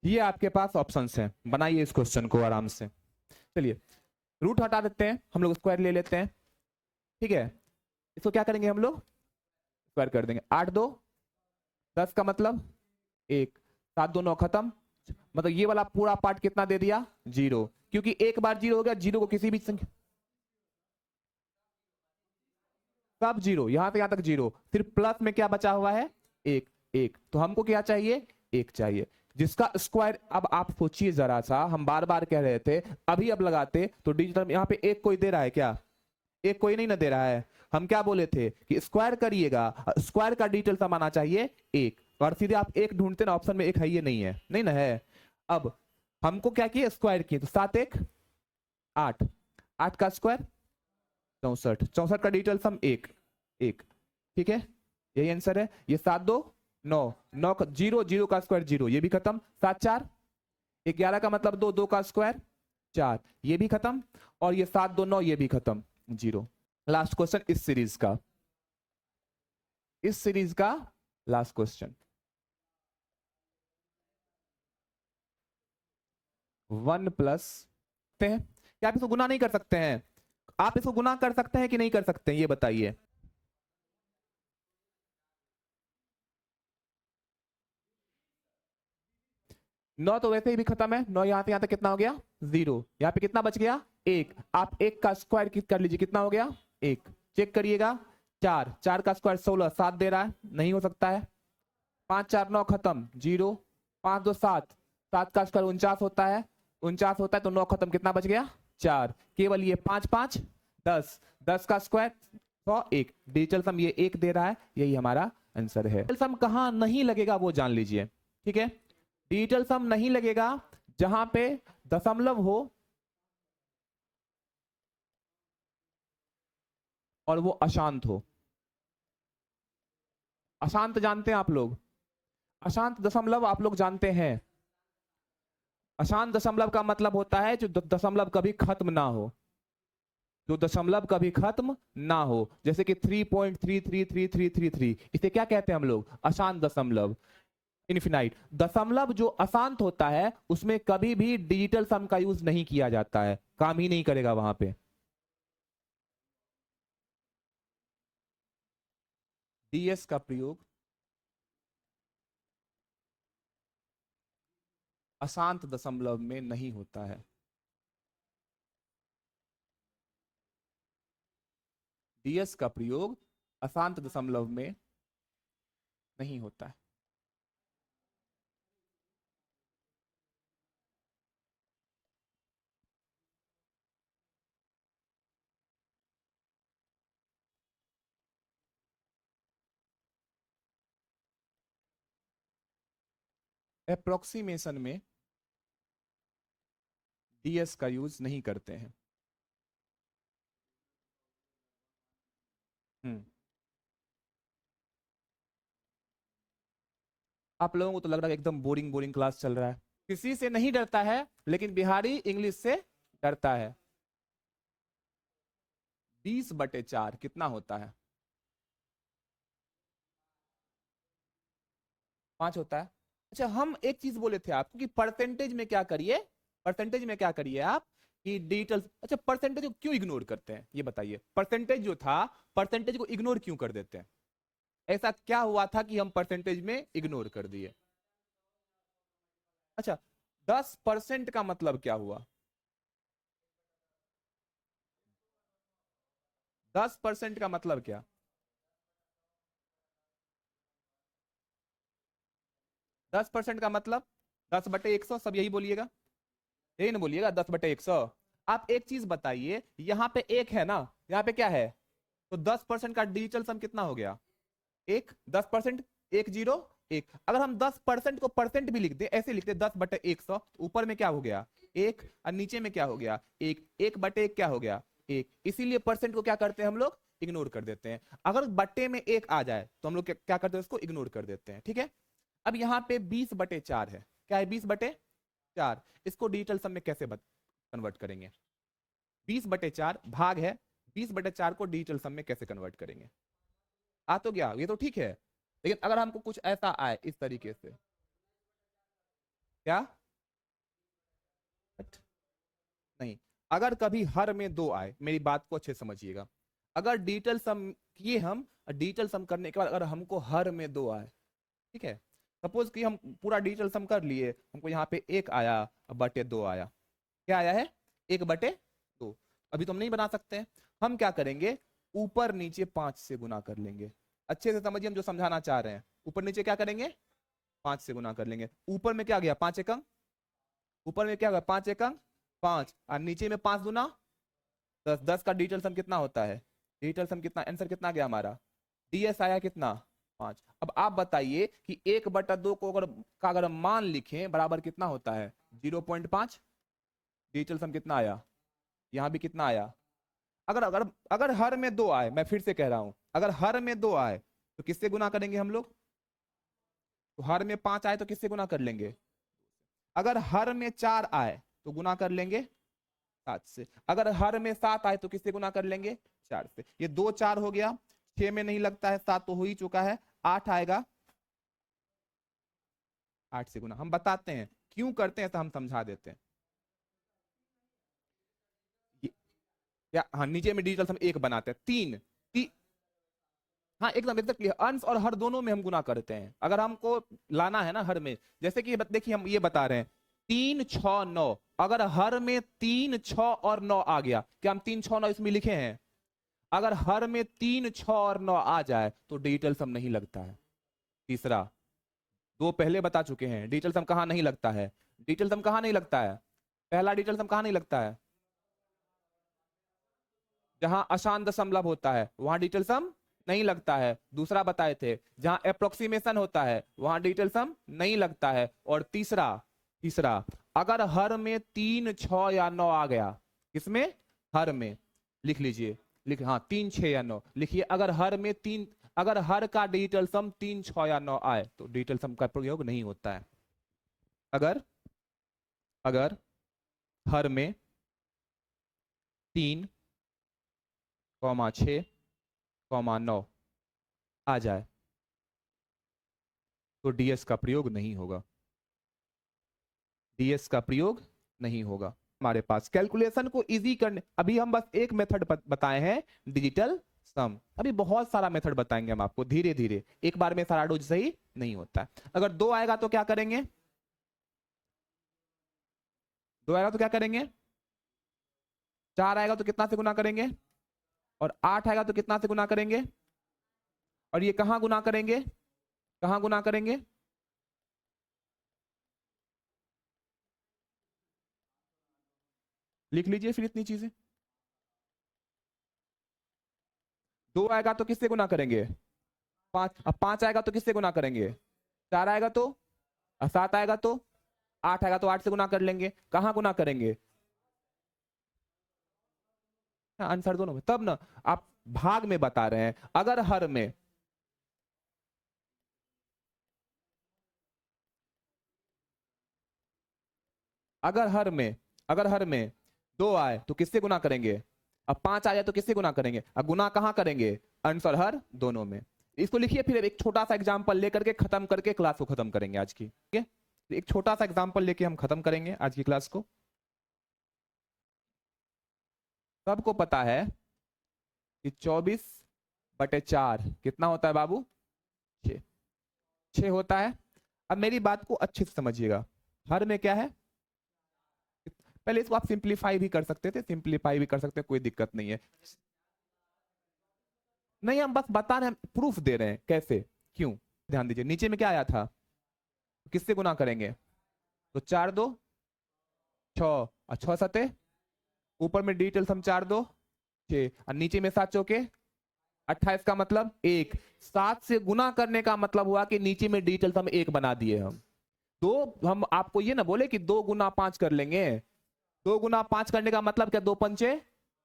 ये आपके पास ऑप्शंस हैं, बनाइए इस क्वेश्चन को आराम से। चलिए रूट हटा देते हैं, हम लोग स्क्वायर ले लेते हैं, ठीक है। इसको क्या करेंगे हम लोग, स्क्वायर कर देंगे। 8 2 10 का मतलब 1, 7 2 9 खत्म। मतलब ये वाला पूरा पार्ट कितना दे दिया, 0, क्योंकि एक बार 0 हो गया, 0 को किसी भी संख्या, सब 0, यहां से यहां तक 0, सिर्फ प्लस में क्या बचा हुआ है, 1 1, तो हमको क्या चाहिए, 1 चाहिए, जिसका स्क्वायर। अब आप सोचिए जरा सा, हम बार बार कह रहे थे, अभी अब लगाते तो डिजिटल यहाँ पे 1 कोई दे रहा है क्या, 1 कोई नहीं ना दे रहा है। हम क्या बोले थे कि स्क्वायर करिएगा, स्क्वायर का डिजिटल सम आना चाहिए 1, और सीधे आप 1 ढूंढते ना, ऑप्शन में 1 है, ये नहीं है, नहीं ना है। अब हमको क्या किया, स्क्वायर किए, तो 7 1 8, 8 का स्क्वायर 64, 64 का डिजिटल सम 1 1, ठीक है, यही आंसर है। ये 7 2 9, 9 0 0 का स्क्वायर 0, ये भी खत्म। 7 4 11 का मतलब 2, 2 का स्क्वायर 4, ये भी खत्म। और ये 7 2 9, ये भी खत्म, 0। लास्ट क्वेश्चन इस सीरीज का, इस सीरीज का लास्ट क्वेश्चन, 1 प्लस हैं, क्या आप इसको गुना नहीं कर सकते हैं, आप इसको गुना कर सकते हैं कि नहीं कर सकते हैं, ये बताइए। 9 तो वैसे ही भी खत्म है, 9 यहां से यहां तक कितना हो गया, 0, यहां पे कितना बच गया, 1, आप 1 का स्क्वायर कर लीजिए, कितना हो गया, 1, चेक करिएगा। 4 4 का स्क्वायर 16, 7 दे रहा है, नहीं हो सकता है। 5 4 9 खत्म, 0, 5 2 7, 7 का स्क्वायर 49 होता है, 49 होता है, तो 9 खत्म, कितना बच गया, 4, केवल ये 5 5 10, 10 का स्क्वायर 100, 1, डिजिटल सम ये 1 दे रहा है, यही हमारा आंसर है। डिजिटल सम कहां नहीं लगेगा वो जान लीजिए, ठीक है। डिजिटल सम नहीं लगेगा जहां पे दशमलव हो और वो अशांत हो। अशांत जानते हैं आप लोग, अशांत दशमलव आप लोग जानते हैं। अशांत दशमलव का मतलब होता है जो दशमलव कभी खत्म ना हो, जो दशमलव कभी खत्म ना हो, जैसे कि 3.33333, इसे क्या कहते हैं हम लोग, अशांत दशमलव, इनफिनाइट। दशमलव जो अशांत होता है उसमें कभी भी डिजिटल सम का यूज नहीं किया जाता है, काम ही नहीं करेगा वहां पे। डीएस का प्रयोग अशांत दशमलव में नहीं होता है। डीएस का प्रयोग अशांत दशमलव में नहीं होता है। अप्रोक्सीमेशन में डीएस का यूज नहीं करते हैं। हम्म, आप लोगों को तो लग रहा है एकदम बोरिंग बोरिंग क्लास चल रहा है। किसी से नहीं डरता है, लेकिन बिहारी इंग्लिश से डरता है। 20/4 कितना होता है, 5 होता है। अच्छा, हम एक चीज बोले थे आपको कि परसेंटेज में क्या करिए, परसेंटेज में क्या करिए आप, कि डिजिटल, अच्छा परसेंटेज को क्यों इग्नोर करते हैं ये बताइए, परसेंटेज जो था, परसेंटेज को इग्नोर क्यों कर देते हैं, ऐसा क्या हुआ था कि हम परसेंटेज में इग्नोर कर दिए। अच्छा, 10% का मतलब क्या हुआ, 10% का मतलब क्या, 10% का मतलब 10/100, सब यही बोलिएगा, यही ना बोलिएगा, 10/100। आप एक चीज बताइए, यहाँ पे 1 है ना, यहाँ पे क्या है, तो 10% का डिजिटल सम कितना हो गया, 1, 10%, 1 0 1। अगर हम 10% को परसेंट भी लिख दे, ऐसे लिखते 10/100, तो ऊपर में क्या हो गया, 1, और नीचे में क्या हो गया, 1, 1/1 क्या हो गया, 1। इसीलिए परसेंट को क्या करते हैं हम लोग, इग्नोर कर देते हैं। अगर बट्टे में 1 आ जाए तो हम लोग क्या करते हैं, उसको इग्नोर कर देते हैं, ठीक है। अब यहाँ पे 20/4 है, क्या है, 20/4, इसको डिजिटल सम में कैसे कन्वर्ट करेंगे, 20/4 भाग है, 20/4 को डिजिटल सम में कैसे कन्वर्ट करेंगे। आ तो गया, ये तो ठीक है, लेकिन अगर हमको कुछ ऐसा आए इस तरीके से, क्या नहीं, अगर कभी हर में दो आए, मेरी बात को अच्छे से समझिएगा, अगर डिजिटल सम किए हम, डिजिटल सम करने के बाद अगर हमको हर में दो आए, ठीक है, सपोज कि हम पूरा डिजिटल सम कर लिए, हमको यहाँ पे एक आया बटे दो आया, क्या आया है, एक बटे दो। अभी तो हम नहीं बना सकते हैं, हम क्या करेंगे, ऊपर नीचे 5 से गुना कर लेंगे। अच्छे से समझिए हम जो समझाना चाह रहे हैं, ऊपर नीचे क्या करेंगे, 5 से गुना कर लेंगे। ऊपर में क्या गया 5 एकम, ऊपर में क्या गया 5 एकम 5, और नीचे में 5 गुना 10, 10 का डिजिटल सम कितना होता है, डिजिटल सम कितना, आंसर कितना गया हमारा, डीएस आया कितना 5। अब आप बताइए कि 1/2 को अगर हम मान लिखें बराबर कितना होता है 0.5, डिजिटल सम कितना आया, यहां भी कितना आया। अगर अगर अगर हर में दो आए, मैं फिर से कह रहा हूं, अगर हर में दो आए तो किससे गुना करेंगे हम लोग, तो हर में 5 आए तो किससे गुना कर लेंगे, अगर हर में 4 आए तो गुना कर लेंगे 7 से, अगर हर में 7 आए तो किससे गुना कर लेंगे 4 से। ये 2 4 हो गया, 6 में नहीं लगता है, 7 तो हो ही चुका है, 8 आएगा, 8 से गुना। हम बताते हैं क्यों करते हैं, तो हम समझा देते हैं। या हाँ, नीचे में डिजिटल हम एक बनाते हैं, हाँ एकदम एग्जैक्टली, अंश और हर दोनों में हम गुना करते हैं। अगर हमको लाना है ना हर में, जैसे कि देखिए हम ये बता रहे हैं 3 6 9, अगर हर में 3 6 और 9 आ गया, क्या हम 3 6 9 इसमें लिखे हैं, अगर हर में 3 6 और 9 आ जाए तो डिजिटल सम नहीं लगता है। तीसरा, दो पहले बता चुके हैं, डिजिटल सम कहां नहीं लगता है, डिजिटल सम कहां नहीं लगता है, पहला डिजिटल सम कहां नहीं लगता है, जहां अशांत दशमलव होता है वहां डिजिटल सम नहीं लगता है। दूसरा बताए थे जहां अप्रोक्सीमेशन होता है वहां डिजिटल सम नहीं लगता है। और तीसरा, तीसरा अगर हर में 3 6 या 9 आ गया, किसमें, हर में, लिख लीजिए, लिख हाँ 3 6 या 9 लिखिए, अगर हर में 3, अगर हर का डिजिटल सम 3 6 या 9 आए तो डिजिटल सम का प्रयोग नहीं होता है। अगर अगर हर में 3 6 9 आ जाए तो डीएस का प्रयोग नहीं होगा, डीएस का प्रयोग नहीं होगा। हमारे पास कैलकुलेशन को इजी करने, अभी हम बस एक मेथड बताए हैं डिजिटल सम, अभी बहुत सारा मेथड बताएंगे हम आपको धीरे धीरे, एक बार में सारा डोज सही नहीं होता है। अगर 2 आएगा तो क्या करेंगे, 2 आएगा तो क्या करेंगे, 4 आएगा तो कितना से गुना करेंगे, और 8 आएगा तो कितना से गुना करेंगे, और ये कहां गुना करेंगे, कहां गुना करेंगे, लिख लीजिए फिर इतनी चीजें। 2 आएगा तो किससे गुना करेंगे, 5, अब 5 आएगा तो किससे गुना करेंगे, 4 आएगा तो, 7 आएगा तो, 8 आएगा तो 8 से गुना कर लेंगे, कहां गुना करेंगे, आंसर दोनों में, तब ना आप भाग में बता रहे हैं। अगर हर में, अगर हर में, अगर हर में 2 आए तो किससे गुना करेंगे, अब 5 आ जाए तो किससे गुना करेंगे, अब गुना कहां करेंगे, अंश और हर दोनों में। इसको लिखिए, फिर एक छोटा सा एग्जांपल लेकर के खत्म करके क्लास को खत्म करेंगे आज की, ठीक है, एक छोटा सा एग्जांपल लेके हम खत्म करेंगे आज की क्लास को। सबको पता है कि 24/4 कितना होता है बाबू, 6, 6 होता है। अब मेरी बात को अच्छे से समझिएगा, हर में क्या है, पहले इसको आप सिंप्लीफाई भी कर सकते थे, सिंप्लीफाई भी कर सकते हैं, कोई दिक्कत नहीं है, नहीं हम बस बता रहे हैं, प्रूफ दे रहे हैं कैसे क्यों। ध्यान दीजिए, नीचे में क्या आया था, किससे गुना करेंगे, तो 4 2 6, और 6 7, ऊपर में डिजिटल सम 4 2 6, और नीचे में 7 चौके 28 का मतलब 1, 7 से गुना करने का मतलब हुआ कि नीचे में डिजिटल सम 1 बना दिए हम। तो हम आपको ये ना बोले कि 2 गुना 5 कर लेंगे, 2 गुना 5 करने का मतलब क्या, 2 पंचे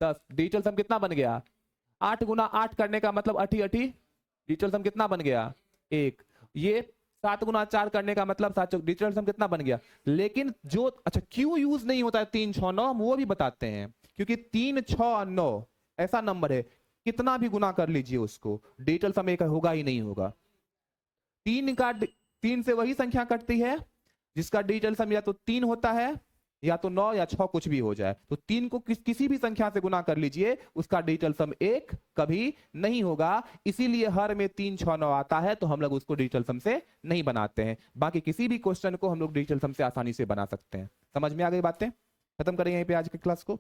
10, डिजिटल सम कितना बन गया, 8 गुना 8 करने का मतलब 8 8, डिजिटल सम कितना बन गया 1। ये 7 गुना 4 करने का मतलब 7, डिजिटल सम कितना बन गया। लेकिन जो अच्छा क्यों यूज नहीं होता है 3 6 9, हम वो भी बताते हैं, क्योंकि 3 6 9 ऐसा नंबर है, कितना भी गुना कर लीजिए उसको डिजिटल सम एक होगा ही नहीं होगा। 3 से वही संख्या कटती है जिसका डिजिटल सम या तो 3 होता है या तो 9 या 6 कुछ भी हो जाए। तो 3 को किसी भी संख्या से गुना कर लीजिए, उसका डिजिटल सम 1 कभी नहीं होगा। इसीलिए हर में 3 6 9 आता है, तो हम लोग उसको डिजिटल सम से नहीं बनाते हैं। बाकी किसी भी क्वेश्चन को हम लोग डिजिटल सम से आसानी से बना सकते हैं। समझ में आ गई बातें? खत्म करें यहीं पे आज की क्लास को।